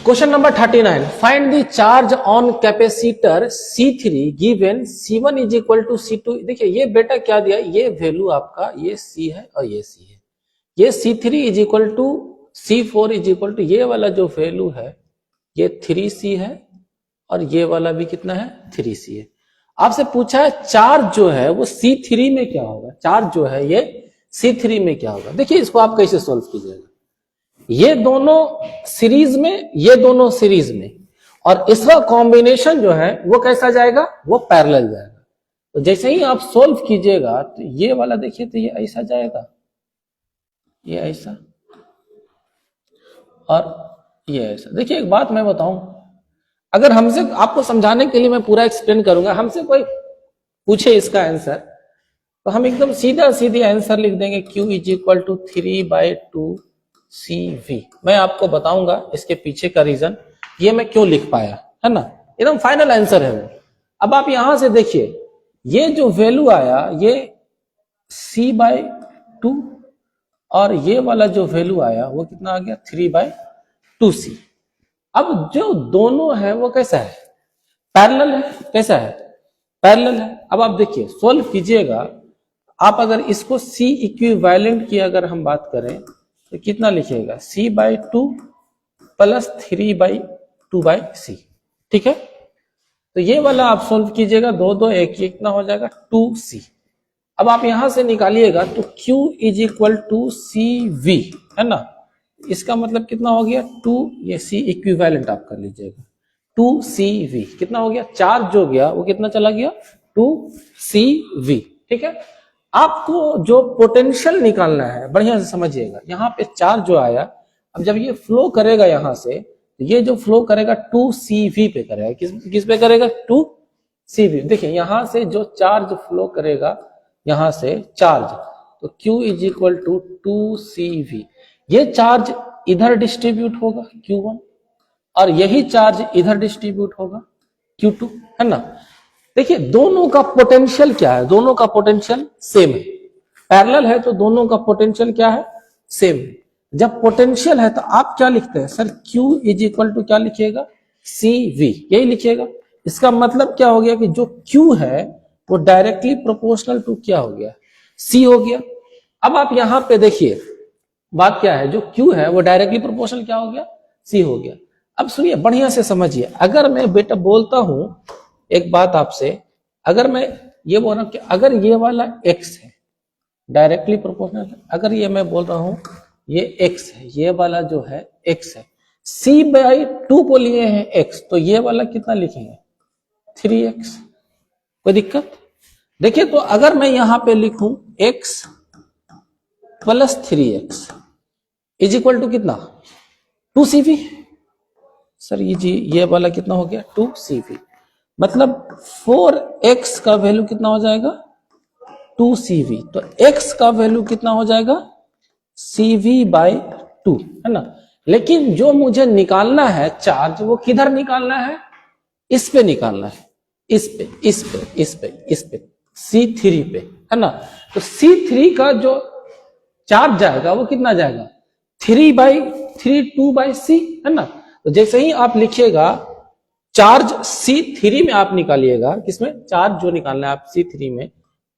Question number 39, find the charge on capacitor C3 given C1 is equal to C2। देखिए ये बेटा क्या दिया, ये वैल्यू आपका ये C है और ये C है, ये C3 is equal to C4 is equal to ये वाला जो वैल्यू है ये 3C है और ये वाला भी कितना है 3C है। आपसे पूछा है चार्ज जो है वो C3 में क्या होगा, चार्ज जो है ये C3 में क्या होगा। देखिए इसको आप कैसे सोल्व कीजिएगा, ये दोनों सीरीज में, ये दोनों सीरीज में, और इसका कॉम्बिनेशन जो है वो कैसा जाएगा, वो पैरेलल जाएगा। तो जैसे ही आप सोल्व कीजिएगा तो ये वाला देखिए तो ये ऐसा जाएगा, ये ऐसा और ये ऐसा। देखिए एक बात मैं बताऊं, अगर हमसे, आपको समझाने के लिए मैं पूरा एक्सप्लेन करूंगा, हमसे कोई पूछे इसका आंसर तो हम एकदम सीधा सीधी आंसर लिख देंगे Q is equal to 3/2 CV। मैं आपको बताऊंगा इसके पीछे का रीजन, ये मैं क्यों लिख पाया, है ना, एकदम फाइनल आंसर है वो। अब आप यहां से देखिए ये जो वैल्यू आया ये C/2 और ये वाला जो वैल्यू आया वो कितना आ गया 3/2C। अब जो दोनों है वो कैसा है, पैरेलल है, कैसा है, पैरेलल है। अब आप देखिए सोल्व कीजिएगा, आप अगर इसको C इक्विवेलेंट की अगर हम बात करें तो कितना लिखिएगा C/2 प्लस 3/2/C, ठीक है। तो ये वाला आप सोल्व कीजिएगा, 2 2 1 कितना हो जाएगा 2C। अब आप यहां से निकालिएगा तो Q is equal to CV, है ना, इसका मतलब कितना हो गया 2, ये C इक्विवेलेंट आप कर लीजिएगा 2CV, कितना हो गया, चार्ज जो गया वो कितना चला गया 2CV, ठीक है। आपको जो पोटेंशियल निकालना है बढ़िया से समझिएगा, यहाँ पे चार्ज जो आया, अब जब ये फ्लो करेगा यहाँ से, ये जो फ्लो करेगा 2CV पे करेगा, किस पे करेगा 2CV। देखिए यहाँ से जो चार्ज फ्लो करेगा यहाँ से चार्ज, तो Q is equal to 2CV। ये चार्ज इधर डिस्ट्रीब्यूट होगा Q1 और यही चार्ज इधर डिस्ट्रीब्यूट होगा Q2, है ना। देखिए दोनों का पोटेंशियल क्या है, दोनों का पोटेंशियल सेम है, पैरेलल है तो दोनों का पोटेंशियल क्या है, सेम है। जब पोटेंशियल है तो आप क्या लिखते हैं sir, Q is equal to क्या लिखिएगा CV, यही लिखिएगा। इसका मतलब क्या हो गया कि जो Q है वो डायरेक्टली प्रोपोर्शनल टू क्या हो गया, C हो गया। अब आप यहां पे देखिए बात क्या है, जो Q है वो डायरेक्टली प्रोपोर्शनल क्या हो गया, C हो गया। अब सुनिए बढ़िया से समझिए, अगर मैं बेटा बोलता हूं एक बात आपसे, अगर मैं ये बोल रहा हूं कि अगर ये वाला x है डायरेक्टली प्रोपोर्शनल है, अगर ये मैं बोल रहा हूं ये x है, ये वाला जो है x है, C/2 को लिए हैं x, तो ये वाला कितना लिखेंगे 3x, कोई दिक्कत। देखिए तो अगर मैं यहां पे लिखूं x plus 3x is equal to कितना 2CV, सर ये वाला कितना हो गया 2CV, मतलब 4x का वैल्यू कितना हो जाएगा 2CV, तो x का वैल्यू कितना हो जाएगा CV/2, है ना। लेकिन जो मुझे निकालना है चार्ज वो किधर निकालना है, इस पे निकालना है, इस पे C3 पे, है ना। तो C3 का जो चार्ज जाएगा वो कितना जाएगा 2/C, है ना। तो जैसे ही आप लिखिएगा चार्ज C3 में आप निकालिएगा, किसमें चार्ज जो निकालना है आप C3 में,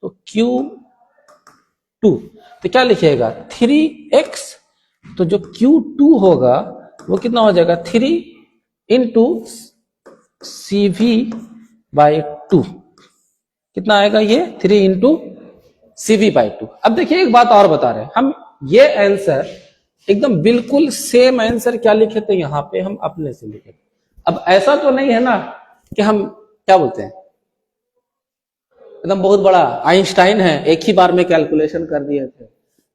तो Q2 तो क्या लिखिएगा 3x, तो जो Q2 होगा वो कितना हो जाएगा 3 इंटू CV/2, कितना आएगा ये 3 इंटू CV/2। अब देखिए एक बात और बता रहे हैं हम, ये आंसर एकदम बिल्कुल सेम आंसर क्या लिखे थे यहाँ पे हम अपने से लिखे थे। अब ऐसा तो नहीं है ना कि हम क्या बोलते हैं एकदम बहुत बड़ा आइंस्टाइन है, एक ही बार में कैलकुलेशन कर दिए थे।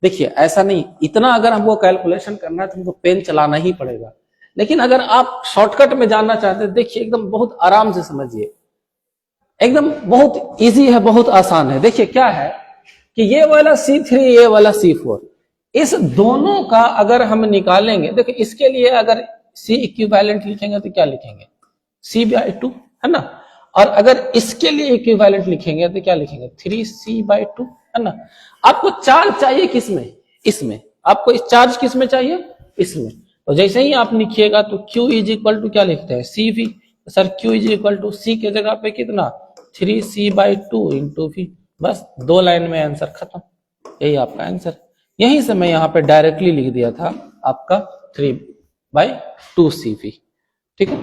देखिए ऐसा नहीं, इतना अगर हमको कैलकुलेशन करना है तो हमको पेन चलाना ही पड़ेगा। लेकिन अगर आप शॉर्टकट में जानना चाहते हैं, देखिए एकदम बहुत आराम से समझिए, एकदम बहुत इजी है, बहुत आसान है। देखिए क्या है कि ये वाला C3 ये वाला C4, इस दोनों का अगर हम निकालेंगे, देखिए इसके लिए अगर C इक्विवेलेंट लिखेंगे तो क्या लिखेंगे C/2, है ना। और अगर इसके लिए इक्विवेलेंट लिखेंगे तो क्या लिखेंगे 3C/2, है ना। आपको चार्ज चाहिए किसमें, इसमें, आपको इस चार्ज किसमें चाहिए, इसमें। तो जैसे ही आप लिखिएगा तो Q इज इक्वल टू क्या लिखते हैं, C V. Sir Q is equal to C के जगह पे कितना 3c/2 इंटू वी। बस 2 लाइन में आंसर खत्म, यही आपका आंसर। यहीं से मैं यहाँ पे डायरेक्टली लिख दिया था आपका 3/2 CV। ठीक है।